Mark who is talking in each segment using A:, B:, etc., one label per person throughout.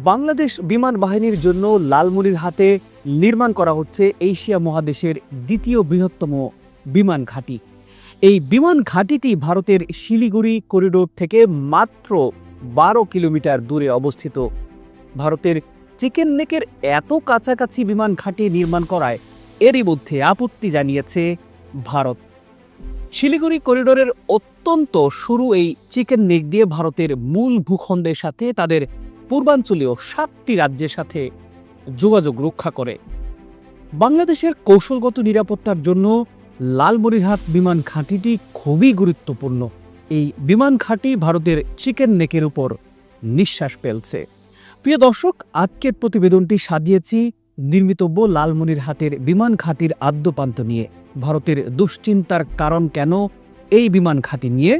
A: বাংলাদেশ বিমান বাহিনীর জন্য লালমনিরহাটে নির্মাণ করা হচ্ছে এশিয়া মহাদেশের দ্বিতীয় বৃহত্তম বিমান ঘাঁটি। এই বিমান ঘাঁটিটি ভারতের শিলিগুড়ি করিডোর থেকে মাত্র 12 কিলোমিটার দূরে অবস্থিত। ভারতের চিকেন নেকের এত কাছাকাছি বিমান ঘাঁটি নির্মাণ করায় এরই মধ্যে আপত্তি জানিয়েছে ভারত। শিলিগুড়ি করিডোরের অত্যন্ত সরু এই চিকেন নেক দিয়ে ভারতের মূল ভূখণ্ডের সাথে তাদের পূর্বাঞ্চলীয় 7টি রাজ্যের সাথে যোগাযোগ রক্ষা করে। বাংলাদেশের কৌশলগত নিরাপত্তার জন্য লালমনিরহাট বিমান ঘাঁটিটি খুবই গুরুত্বপূর্ণ। এই বিমান ঘাঁটি ভারতের চিকেন নেকের উপর নিঃশ্বাস ফেলছে। প্রিয় দর্শক, আজকের প্রতিবেদনটি সাজিয়েছি নির্মিতব্য লালমনিরহাটের বিমান ঘাঁটির আদ্যপান্ত নিয়ে। ভারতের দুশ্চিন্তার কারণ কেন, এই বিমান ঘাঁটি নিয়ে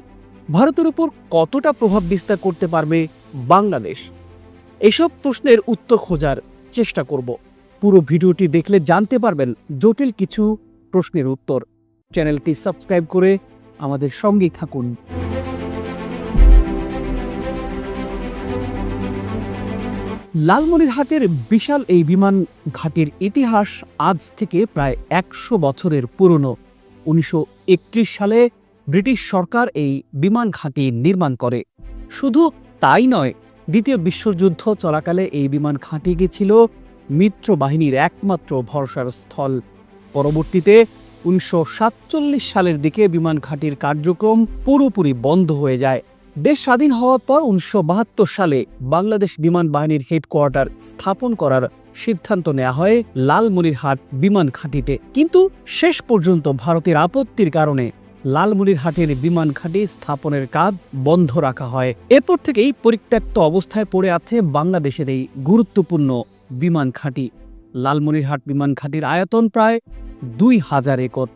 A: ভারতের উপর কতটা প্রভাব বিস্তার করতে পারবে বাংলাদেশ, এসব প্রশ্নের উত্তর খোঁজার চেষ্টা করব। পুরো ভিডিওটি দেখলে জানতে পারবেন জটিল কিছু প্রশ্নের উত্তর। চ্যানেলটি সাবস্ক্রাইব করে আমাদের সঙ্গেই থাকুন। লালমনিরহাটের বিশাল এই বিমান ঘাঁটির ইতিহাস আজ থেকে প্রায় 100 বছরের পুরনো। 1931 সালে ব্রিটিশ সরকার এই বিমান ঘাঁটি নির্মাণ করে। শুধু তাই নয়, দ্বিতীয় বিশ্বযুদ্ধ চলাকালে এই বিমান ঘাঁটিটি ছিল মিত্র বাহিনীর একমাত্র ভরসার স্থল। পরবর্তীতে 1947 সালের দিকে বিমান ঘাঁটির কার্যক্রম পুরোপুরি বন্ধ হয়ে যায়। দেশ স্বাধীন হওয়ার পর 1972 সালে বাংলাদেশ বিমান বাহিনীর হেডকোয়ার্টার স্থাপন করার সিদ্ধান্ত নেওয়া হয় লালমনিরহাট বিমান ঘাঁটিতে। কিন্তু শেষ পর্যন্ত ভারতের আপত্তির কারণে লালমনিরহাটের বিমান ঘাঁটি স্থাপনের কাজ বন্ধ রাখা হয়। এরপর থেকেই পরিত্যক্ত অবস্থায় পড়ে আছে বাংলাদেশের এই গুরুত্বপূর্ণ বিমান ঘাঁটি। লালমনিরহাট বিমান ঘাঁটির আয়তন প্রায় 2000 একর।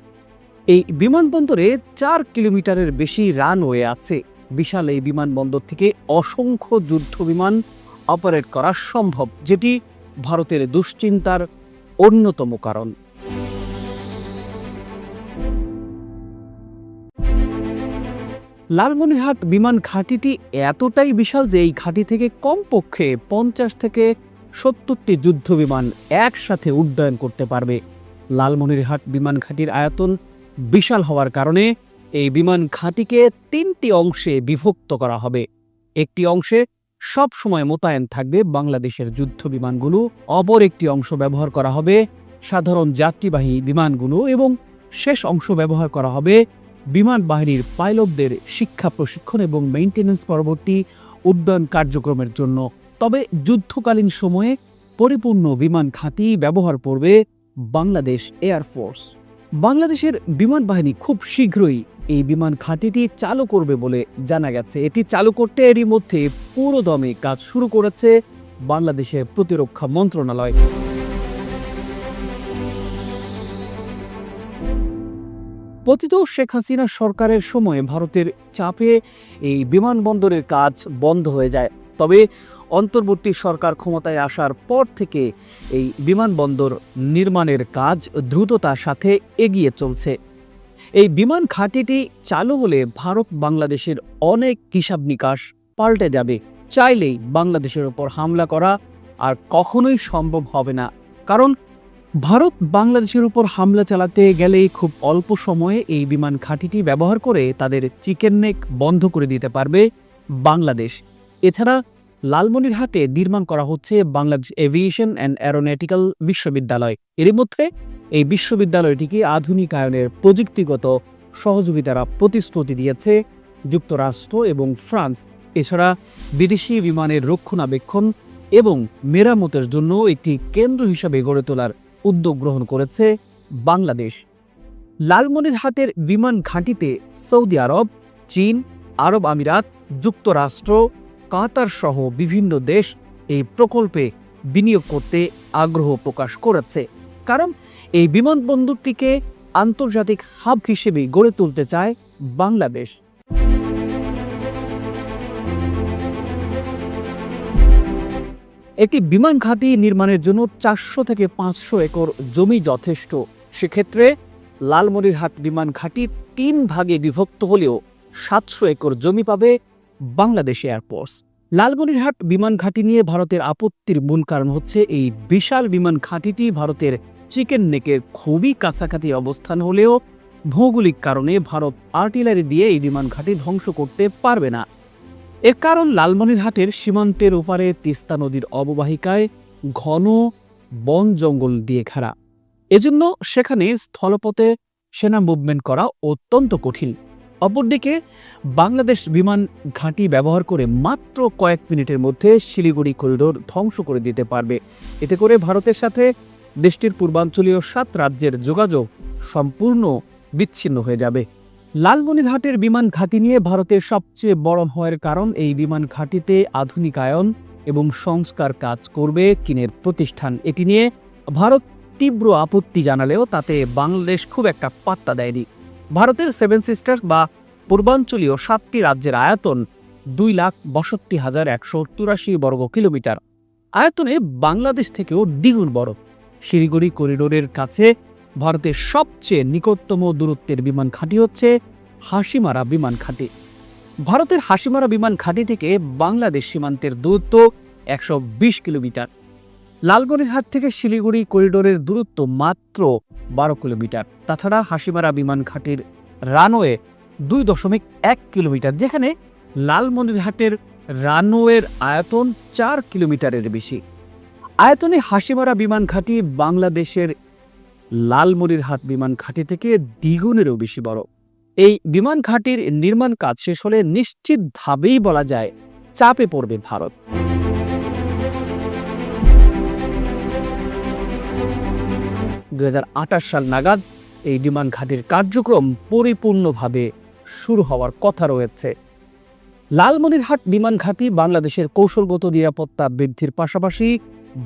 A: এই বিমানবন্দরে 4 কিলোমিটারের বেশি রানওয়ে আছে। বিশাল এই বিমানবন্দর থেকে অসংখ্য যুদ্ধ বিমান অপারেট করা সম্ভব, যেটি ভারতের দুশ্চিন্তার অন্যতম কারণ। লালমনিরহাট বিমান ঘাঁটিটি এতটাই বিশাল যে এই ঘাঁটি থেকে কমপক্ষে 50 থেকে 70টি যুদ্ধ বিমান একসাথে উড্ডয়ন করতে পারবে। লালমনিরহাট বিমান ঘাঁটির আয়তন বিশাল হওয়ার কারণে এই বিমান ঘাঁটিকে 3টি অংশে বিভক্ত করা হবে। একটি অংশে সব সময় মোতায়েন থাকবে বাংলাদেশের যুদ্ধ বিমানগুলো, অপর একটি অংশ ব্যবহার করা হবে সাধারণ যাত্রীবাহী বিমানগুলো এবং শেষ অংশ ব্যবহার করা হবে বিমান বাহিনীর পাইলটদের শিক্ষা, প্রশিক্ষণ এবং মেইনটেন্যান্স পরবর্তী উড্ডয়ন কার্যক্রমের জন্য। তবে যুদ্ধকালীন সময়ে পরিপূর্ণ বিমান ঘাঁটি ব্যবহার করবে বাংলাদেশ এয়ারফোর্স। বাংলাদেশের বিমান বাহিনী খুব শীঘ্রই এই বিমান ঘাঁটিটি চালু করবে বলে জানা গেছে। এটি চালু করতে এরই মধ্যে পুরোদমে কাজ শুরু করেছে বাংলাদেশের প্রতিরক্ষা মন্ত্রণালয়। পতিত শেখ হাসিনা সরকারের সময় ভারতের চাপে এই বিমানবন্দরের কাজ বন্ধ হয়ে যায়। তবে অন্তর্বর্তী সরকার ক্ষমতায় আসার পর থেকে এই বিমানবন্দর নির্মাণের কাজ দ্রুততার সাথে এগিয়ে চলছে। এই বিমান ঘাঁটিটি চালু হলে ভারত বাংলাদেশের অনেক হিসাব নিকাশ পাল্টে যাবে। চাইলেই বাংলাদেশের ওপর হামলা করা আর কখনোই সম্ভব হবে না, কারণ ভারত বাংলাদেশের উপর হামলা চালাতে গেলেই খুব অল্প সময়ে এই বিমান ঘাঁটিটি ব্যবহার করে তাদের চিকেন নেক বন্ধ করে দিতে পারবে বাংলাদেশ। এছাড়া লালমনিরহাটে নির্মাণ করা হচ্ছে বাংলাদেশ এভিয়েশন অ্যান্ড অ্যারোনটিক্যাল বিশ্ববিদ্যালয়। এর মধ্যে এই বিশ্ববিদ্যালয়টিকে আধুনিকায়নের প্রযুক্তিগত সহযোগিতার প্রতিশ্রুতি দিয়েছে যুক্তরাষ্ট্র এবং ফ্রান্স। এছাড়া বিদেশি বিমানের রক্ষণাবেক্ষণ এবং মেরামতের জন্য একটি কেন্দ্র হিসাবে গড়ে তোলার উদ্যোগ গ্রহণ করেছে বাংলাদেশ। লালমনিরহাটের বিমান ঘাঁটিতে সৌদি আরব, চীন, আরব আমিরাত, যুক্তরাষ্ট্র, কাতার সহ বিভিন্ন দেশ এই প্রকল্পে বিনিয়োগ করতে আগ্রহ প্রকাশ করেছে, কারণ এই বিমানবন্দরটিকে আন্তর্জাতিক হাব হিসেবে গড়ে তুলতে চায় বাংলাদেশ। একটি বিমান ঘাঁটি নির্মাণের জন্য 400 থেকে 500 একর জমি যথেষ্ট। সেক্ষেত্রে লালমনিরহাট বিমান ঘাঁটি 3 ভাগে বিভক্ত হলেও 700 একর জমি পাবে বাংলাদেশ এয়ারফোর্স। লালমনিরহাট বিমান ঘাঁটি নিয়ে ভারতের আপত্তির মূল কারণ হচ্ছে এই বিশাল বিমান ঘাঁটিটি ভারতের চিকেন নেকের খুবই কাছাকাছি অবস্থান হলেও ভৌগোলিক কারণে ভারত আর্টিলারি দিয়ে এই বিমান ঘাঁটি ধ্বংস করতে পারবে না। এর কারণ লালমনিরহাটের সীমান্তের ওপারে তিস্তা নদীর অববাহিকায় ঘন বন জঙ্গল দিয়ে ঘেরা। এজন্য সেখানে স্থলপথে সেনা মুভমেন্ট করা অত্যন্ত কঠিন। অপরদিকে বাংলাদেশ বিমান ঘাঁটি ব্যবহার করে মাত্র কয়েক মিনিটের মধ্যে শিলিগুড়ি করিডোর ধ্বংস করে দিতে পারবে। এতে করে ভারতের সাথে দেশটির পূর্বাঞ্চলীয় ৭ রাজ্যের যোগাযোগ সম্পূর্ণ বিচ্ছিন্ন হয়ে যাবে। লালমনিরহাটের বিমান ঘাঁটি নিয়ে ভারতের সবচেয়ে বড় ভয়ের কারণ এই বিমান ঘাঁটিতে আধুনিকায়ন এবং সংস্কার কাজ করবে চীনের প্রতিষ্ঠান। এটি নিয়ে ভারত তীব্র আপত্তি জানালেও তাতে বাংলাদেশ খুব একটা পাত্তা দেয়নি। ভারতের 7 সিস্টার্স বা পূর্বাঞ্চলীয় 7টি রাজ্যের আয়তন 2,62,184 বর্গ কিলোমিটার। আয়তনে বাংলাদেশ থেকেও দ্বিগুণ বড়। শিলিগুড়ি করিডোরের কাছে ভারতের সবচেয়ে নিকটতম দূরত্বের বিমান ঘাঁটি হচ্ছে হাসিমারা বিমান ঘাঁটি। ভারতের হাসিমারা বিমান ঘাঁটি থেকে বাংলাদেশ সীমান্তের দূরত্ব 120 কিলোমিটার। লালমনিরহাট থেকে শিলিগুড়ি করিডোরের দূরত্ব মাত্র 12 কিলোমিটার। তাছাড়া হাসিমারা বিমান ঘাঁটির রানওয়ে 2.1 কিলোমিটার, যেখানে লালমনিরহাটের রানওয়ের আয়তন 4 কিলোমিটারের বেশি। আয়তনে হাসিমারা বিমান ঘাঁটি বাংলাদেশের লালমনিরহাট বিমান ঘাঁটি থেকে দ্বিগুণেরও বেশি বড়। এই বিমান ঘাঁটির নির্মাণ কাজ শেষ হলে নিশ্চিতভাবেই বলা যায় চাপে পড়বে ভারত। 2028 সাল নাগাদ এই বিমান ঘাঁটির কার্যক্রম পরিপূর্ণভাবে শুরু হওয়ার কথা রয়েছে। লালমনিরহাট বিমান ঘাঁটি বাংলাদেশের কৌশলগত নিরাপত্তা বৃদ্ধির পাশাপাশি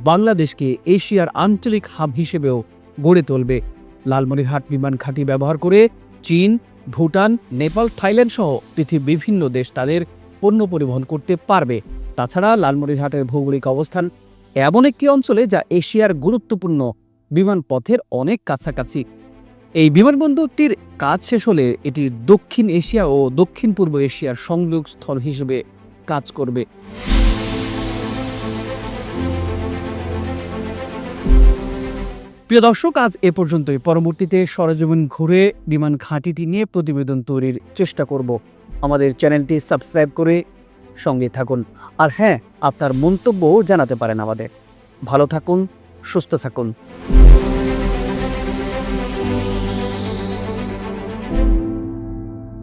A: বাংলাদেশকে এশিয়ার আঞ্চলিক হাব হিসেবেও গড়ে তুলবে। লালমনিরহাট বিমান ঘাঁটি ব্যবহার করে চীন, ভুটান, নেপাল, থাইল্যান্ড সহ পৃথিবীর বিভিন্ন দেশ তাদের পণ্য পরিবহন করতে পারবে। তাছাড়া লালমনিরহাটের ভৌগোলিক অবস্থান এমন একটি অঞ্চলে যা এশিয়ার গুরুত্বপূর্ণ বিমানপথের অনেক কাছাকাছি। এই বিমানবন্দরটির কাজ শেষ হলে এটি দক্ষিণ এশিয়া ও দক্ষিণ পূর্ব এশিয়ার সংযোগ স্থল হিসেবে কাজ করবে। প্রিয় দর্শক, আজ এ পর্যন্তই। পরবর্তীতে সরেজমিন ঘুরে বিমান ঘাঁটিটি নিয়ে প্রতিবেদন তৈরির চেষ্টা করব। আমাদের চ্যানেলটি সাবস্ক্রাইব করে সঙ্গে থাকুন। আর হ্যাঁ, আপনার মন্তব্য জানাতে পারেন আমাদের। ভালো থাকুন, সুস্থ থাকুন।